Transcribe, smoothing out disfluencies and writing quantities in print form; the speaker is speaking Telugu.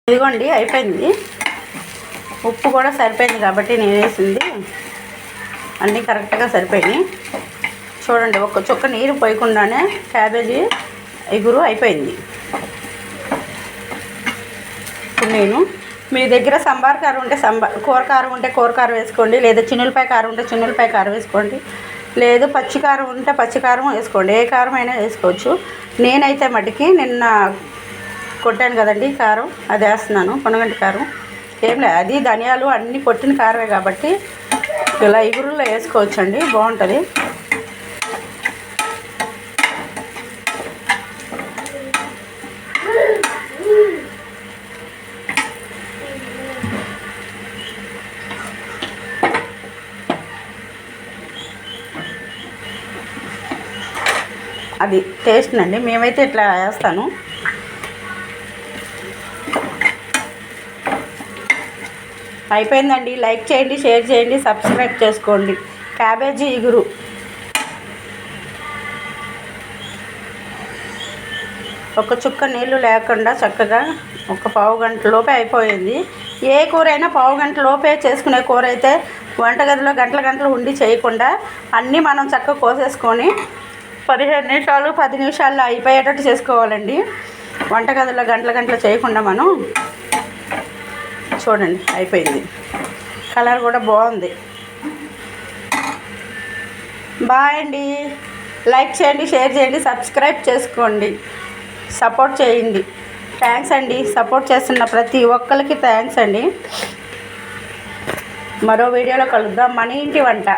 ఇదిగోండి అయిపోయింది. ఉప్పు కూడా సరిపోయింది కాబట్టి నేను వేసింది అన్నీ కరెక్ట్గా సరిపోయినాయి. చూడండి, ఒక్క చుక్క నీరు పోయకుండానే క్యాబేజీ ఎగురు అయిపోయింది. ఇప్పుడు నేను మీ దగ్గర సంబార్ కారం ఉంటే కూర కారం ఉంటే కూర కారం వేసుకోండి, లేదా చిన్నులపాయ కారం ఉంటే చిన్నులపాయ కారం వేసుకోండి, లేదు పచ్చికారం ఉంటే పచ్చికారం వేసుకోండి. ఏ కారం అయినా వేసుకోవచ్చు. నేనైతే మటుకి నిన్న కొట్టాను కదండి కారం, అది వేస్తున్నాను. పొనగంటి కారం ఏం లేదు, అది ధనియాలు అన్నీ కొట్టిన కారమే కాబట్టి ఇలా ఇగురుల్లో వేసుకోవచ్చండి, బాగుంటుంది. అది టేస్ట్ అండి, మేమైతే ఇట్లా వేస్తాను. అయిపోయిందండి. లైక్ చేయండి, షేర్ చేయండి, సబ్స్క్రైబ్ చేసుకోండి. క్యాబేజీ ఇగురు ఒక చుక్క నీళ్ళు లేకుండా చక్కగా ఒక పావు గంట లోపే అయిపోయింది. ఏ కూర అయినా పావు గంట లోపే చేసుకునే కూర అయితే వంటగదిలో గంటలు ఉండి చేయకుండా అన్నీ మనం చక్కగా కోసేసుకొని 15 నిమిషాలు 10 నిమిషాల్లో అయిపోయేటట్టు చేసుకోవాలండి. వంటగదిలో గంటలు చేయకుండా మనం. చూడండి అయిపోయింది, కలర్ కూడా బాగుంది. బాయ్ అండి. లైక్ చేయండి, షేర్ చేయండి, సబ్స్క్రైబ్ చేసుకోండి, సపోర్ట్ చేయండి. థ్యాంక్స్ అండి, సపోర్ట్ చేస్తున్న ప్రతి ఒక్కరికి థ్యాంక్స్ అండి. మరో వీడియోలో కలుద్దాం. మన ఇంటి వంట.